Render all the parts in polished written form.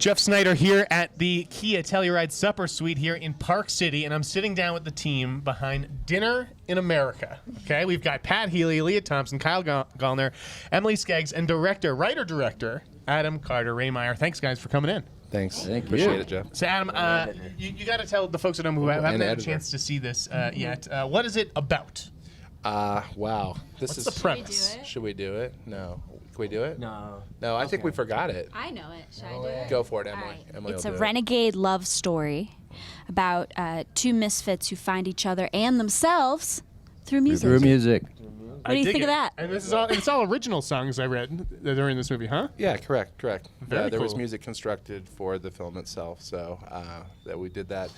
Jeff Snyder here at the Kia Telluride Supper Suite here in Park City, and I'm sitting down with the team behind Dinner in America. Okay, we've got Pat Healy, Leah Thompson, Kyle Gallner, Emily Skeggs, and writer-director Adam Carter Rehmeier. Thanks, guys, for coming in. Thanks. Thank you. Appreciate it, Jeff. So, Adam, you got to tell the folks at home who haven't had a chance to see this yet, what is it about? Wow. What's the premise? Should we do it? No. Can we do it? No. No, I think we forgot it. I know it. Should I do it? Go for it, Emily. All right. Emily It's will a do it. renegade love story about two misfits who find each other and themselves through music. Through music. What do you think of that? And this is it's all original songs I read that are in this movie, huh? Yeah, correct. Very There was cool. music constructed for the film itself, so that we did that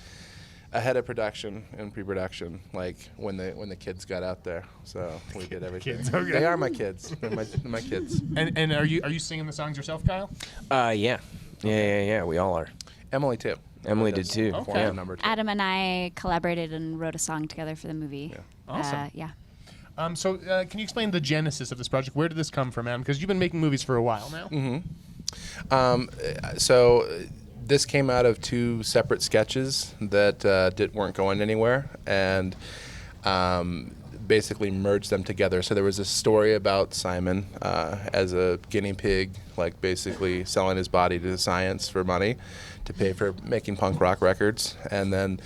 ahead of production and pre-production, like when the kids got out there. So we did everything. Kids, okay. They are my kids. They're my kids. And are you singing the songs yourself, Kyle? Yeah. Yeah. We all are. Emily too. Emily did too. Okay. Yeah. Number two. Adam and I collaborated and wrote a song together for the movie. Yeah. Awesome. Yeah. So can you explain the genesis of this project? Where did this come from, Adam? Because you've been making movies for a while now. So this came out of two separate sketches that weren't going anywhere, and basically merged them together. So there was a story about Simon as a guinea pig, like basically selling his body to science for money to pay for making punk rock records, and then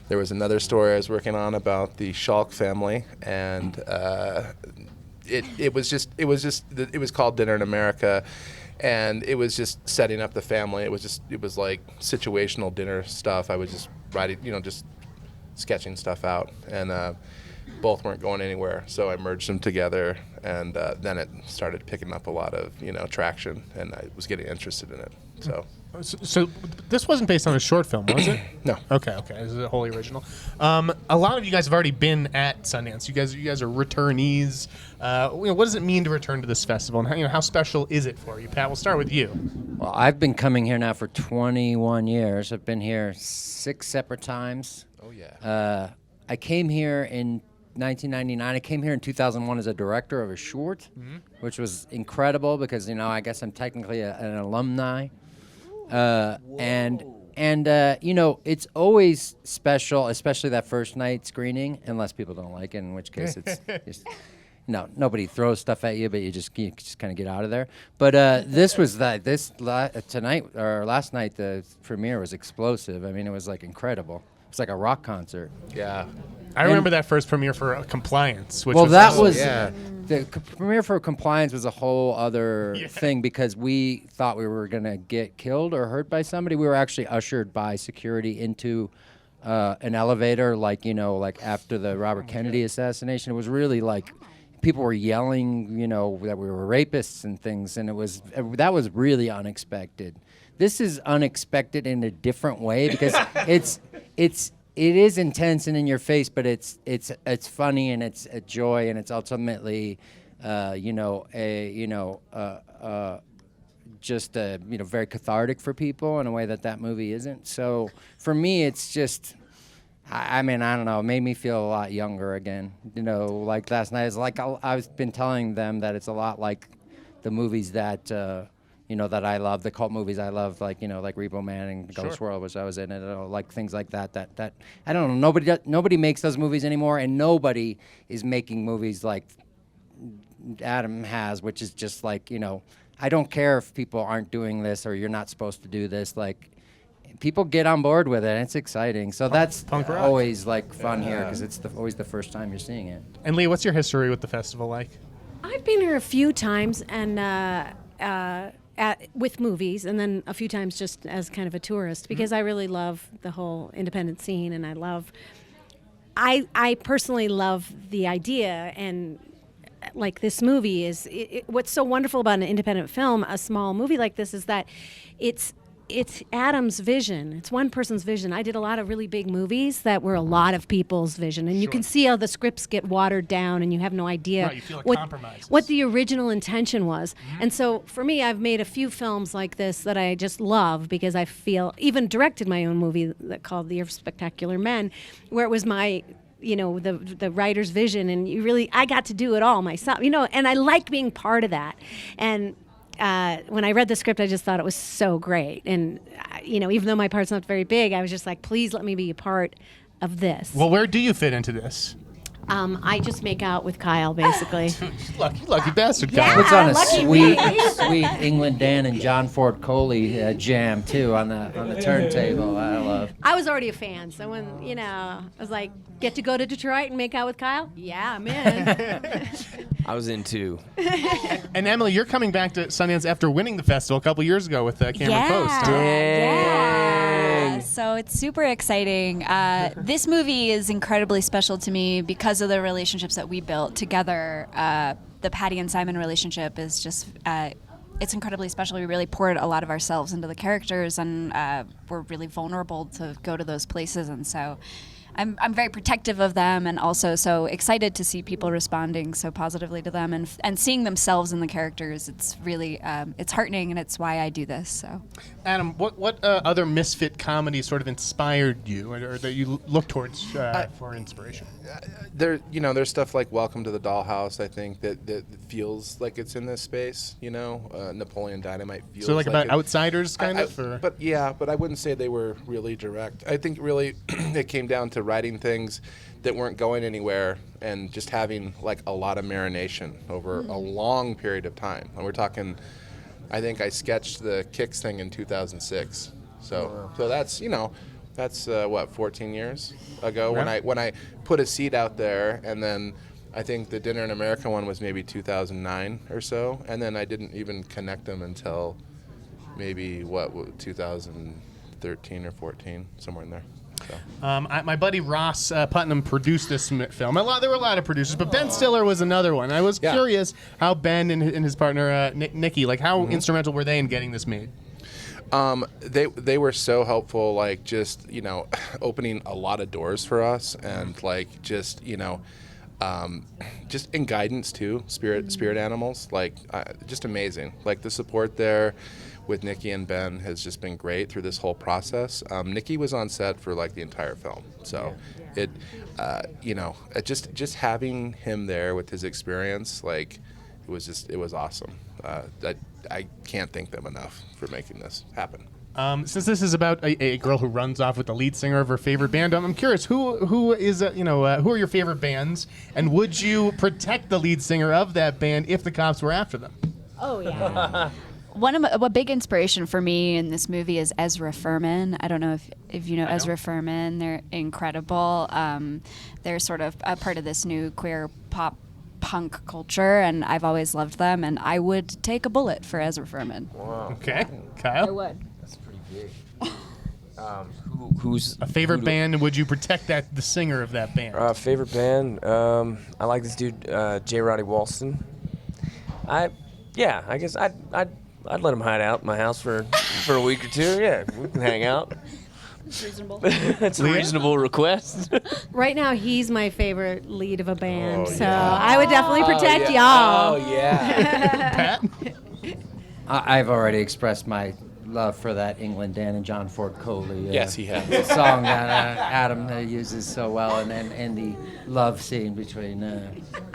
there was another story I was working on about the Schalk family, and it was called Dinner in America, and it was just setting up the family. It was like situational dinner stuff. I was just writing, just sketching stuff out, and both weren't going anywhere, so I merged them together, and then it started picking up a lot of traction, and I was getting interested in it. So this wasn't based on a short film, was it? No. Okay. This is a wholly original. A lot of you guys have already been at Sundance. You guys are returnees. What does it mean to return to this festival, and how special is it for you? Pat, we'll start with you. Well, I've been coming here now for 21 years. I've been here 6 separate times. Oh yeah. I came here in 1999. I came here in 2001 as a director of a short, which was incredible because I guess I'm technically an alumni. And it's always special, especially that first night screening, unless people don't like it, in which case it's just, nobody throws stuff at you, but you just kind of get out of there. But this was tonight or last night, the premiere was explosive. I mean, it was like incredible. It's like a rock concert. Yeah. I remember that first premiere for Compliance. Which The premiere for Compliance was a whole other thing because we thought we were going to get killed or hurt by somebody. We were actually ushered by security into an elevator, like after the Robert Kennedy assassination. It was really like people were yelling, that we were rapists and things, and that was really unexpected. This is unexpected in a different way because it is intense and in your face, but it's funny and it's a joy and it's ultimately, just very cathartic for people in a way that movie isn't. So for me, it's just, I don't know, it made me feel a lot younger again. Like last night, it's like I've been telling them that it's a lot like the movies that. That I love, the cult movies I love, like Repo Man and Ghost World, which I was in, and like things like that. That I don't know. Nobody makes those movies anymore, and nobody is making movies like Adam has, which is just like I don't care if people aren't doing this or you're not supposed to do this. Like people get on board with it, and it's exciting. So that's always like fun here because it's always the first time you're seeing it. And Lee, what's your history with the festival like? I've been here a few times and. With movies, and then a few times just as kind of a tourist, because I really love the whole independent scene, and I personally love the idea, and like this movie is, what's so wonderful about an independent film, a small movie like this, is that it's Adam's vision. It's one person's vision. I did a lot of really big movies that were a lot of people's vision, and you can see how the scripts get watered down, and you have no idea you feel like what the original intention was. And so for me, I've made a few films like this that I just love because I feel, even directed my own movie called The Year of Spectacular Men, where it was my the writer's vision, and I got to do it all myself, and I like being part of that. And when I read the script, I just thought it was so great. And, even though my part's not very big, I was just like, please let me be a part of this. Well, where do you fit into this? I just make out with Kyle, basically. Lucky bastard, Yeah. Kyle. Puts on a lucky sweet, me. sweet England Dan and John Ford Coley jam too on the turntable. I love. I was already a fan, so when I was like, get to go to Detroit and make out with Kyle? Yeah, I'm in. I was in too. And Emily, you're coming back to Sundance after winning the festival a couple years ago with Cameron Post. Huh? Yeah. So it's super exciting. This movie is incredibly special to me because of the relationships that we built together. The Patty and Simon relationship is just, it's incredibly special. We really poured a lot of ourselves into the characters, and we're really vulnerable to go to those places. And so I'm very protective of them, and also so excited to see people responding so positively to them and seeing themselves in the characters. It's really it's heartening, and it's why I do this. So, Adam, what other misfit comedies sort of inspired you, or that you look towards for inspiration? There's stuff like Welcome to the Dollhouse. I think that feels like it's in this space. Napoleon Dynamite feels So like about it. outsiders, kind of. Or? But I wouldn't say they were really direct. I think really it came down to writing things that weren't going anywhere and just having like a lot of marination over a long period of time. And we're talking, I think I sketched the Kicks thing in 2006. So that's 14 years ago when I put a seed out there, and then I think the Dinner in America one was maybe 2009 or so, and then I didn't even connect them until maybe 2013 or 14, somewhere in there. So. My buddy Ross Putnam produced this film. There were a lot of producers, but Ben Stiller was another one. I was curious how Ben and his partner Nikki, like how instrumental were they in getting this made? They were so helpful, like just opening a lot of doors for us, and like just in guidance too. Spirit animals, like just amazing. Like the support there with Nikki and Ben has just been great through this whole process. Nikki was on set for like the entire film, so just having him there with his experience, like it was awesome. I can't thank them enough for making this happen. Since this is about a girl who runs off with the lead singer of her favorite band, I'm curious who are your favorite bands, and would you protect the lead singer of that band if the cops were after them? Oh, yeah. a big inspiration for me in this movie is Ezra Furman. I don't know if you know Ezra Furman. They're incredible. They're sort of a part of this new queer pop punk culture, and I've always loved them, and I would take a bullet for Ezra Furman. Wow. Okay, Kyle? I would. That's pretty big. Who's A favorite band, and would you protect the singer of that band? Favorite band? I like this dude, J. Roddy Walston. I guess I'd let him hide out in my house for a week or two. Yeah, we can hang out. It's reasonable. That's a reasonable request. Right now, he's my favorite lead of a band, so yeah. I would definitely protect y'all. Oh yeah. Pat? I've already expressed my love for that England Dan and John Ford Coley. Yes, he has. Song that Adam uses so well, and the love scene between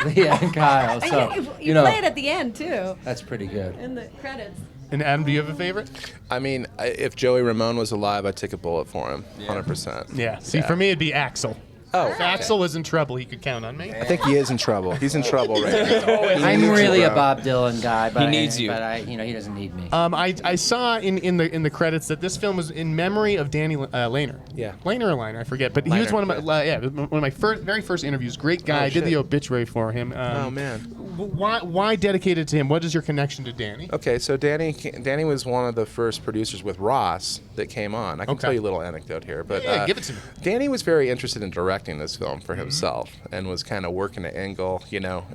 Leah and Kyle. So You play it at the end, too, that's pretty good. in the credits. And Adam, do you have a favorite? I mean, if Joey Ramone was alive, I'd take a bullet for him, 100%. Yeah. See, for me, it'd be Axel. Oh, If Axel was in trouble, he could count on me. I think he is in trouble. He's in trouble right now. I'm really a Bob Dylan guy, but He needs you. But he doesn't need me. I saw in the credits that this film was in memory of Danny Leiner. Yeah. Leiner or Leiner, I forget. But he was Leiner, one of my very first interviews. Great guy. I did the shit. obituary for him. Oh man. Why dedicated to him? What is your connection to Danny? Okay, so Danny was one of the first producers with Ross that came on. I can tell you a little anecdote here, but Yeah, give it to me. Danny was very interested in directing this film for himself and was kind of working an angle,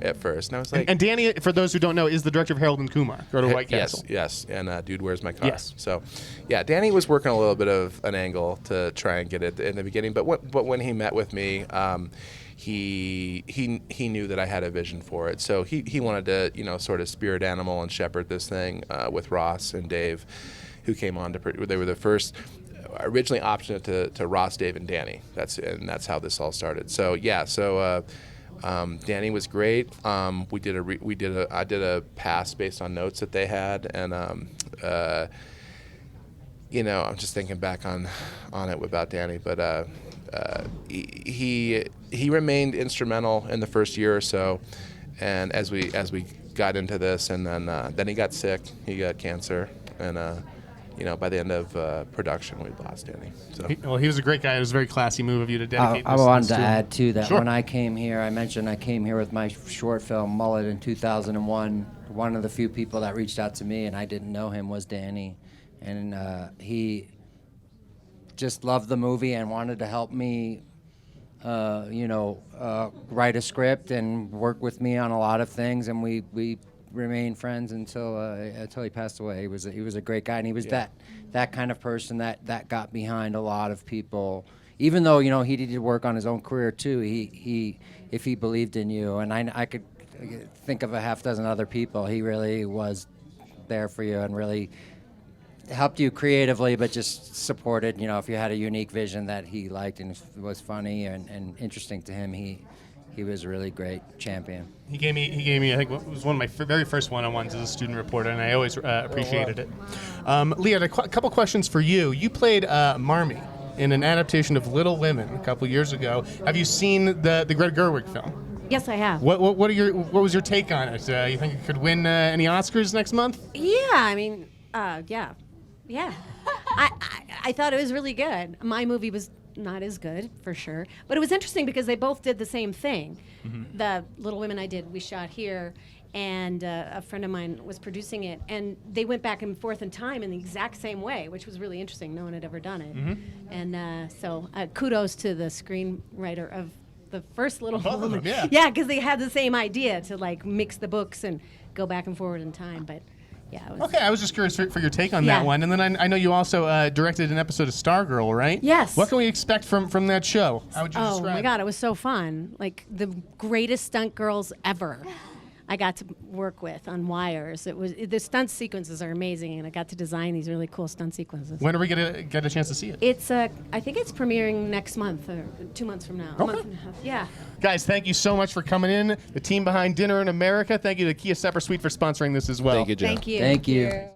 at first. And I was like, And Danny, for those who don't know, is the director of Harold and Kumar Go to White Castle. Yes, and Dude, Where's My Car? Yes. So, yeah, Danny was working a little bit of an angle to try and get it in the beginning, but when he met with me, he knew that I had a vision for it, so he wanted to sort of spirit animal and shepherd this thing with Ross and Dave, who came on they were the first. Originally optioned it to Ross, Dave, and Danny. That's how this all started. So yeah, Danny was great. I did a pass based on notes that they had, and I'm just thinking back on it about Danny, but he remained instrumental in the first year or so, and as we got into this, and then he got sick. He got cancer, and by the end of production, we lost Danny. So He was a great guy. It was a very classy move of you to dedicate I this wanted to him. add, too, that Sure. when I came here, I mentioned I came here with my short film, Mullet, in 2001. One of the few people that reached out to me, and I didn't know him, was Danny. And he just loved the movie and wanted to help me, write a script and work with me on a lot of things. And we remained friends until he passed away. He was a great guy, and he was that kind of person that got behind a lot of people. Even though he did work on his own career too, he if he believed in you, and I could think of a half dozen other people, he really was there for you and really helped you creatively, but just supported. If you had a unique vision that he liked and was funny and interesting to him, he was a really great champion. He gave me I think it was one of my very first one-on-ones as a student reporter, and I always appreciated it. Lee, I had a couple questions for you. You played Marmee in an adaptation of Little Women a couple years ago. Have you seen the Greta Gerwig film? Yes, I have. What was your take on it? You think it could win any Oscars next month? Yeah, I mean, yeah. I thought it was really good. My movie was not as good, for sure. But it was interesting because they both did the same thing. Mm-hmm. The Little Women we shot here, and a friend of mine was producing it. And they went back and forth in time in the exact same way, which was really interesting. No one had ever done it. Mm-hmm. And so kudos to the screenwriter of the first Little Woman. Yeah, because they had the same idea to mix the books and go back and forward in time. But yeah. Okay, I was just curious for your take on that one. And then I know you also directed an episode of Stargirl, right? Yes. What can we expect from that show? How would you describe it? Oh my God, it was so fun. The greatest stunt girls ever I got to work with on wires. The stunt sequences are amazing, and I got to design these really cool stunt sequences. When are we going to get a chance to see it? It's I think it's premiering next month, or 2 months from now. Okay. A month and a half. Yeah. Guys, thank you so much for coming in. The team behind Dinner in America. Thank you to Kia Supper Suite for sponsoring this as well. Thank you, Joe. Thank you. Thank you.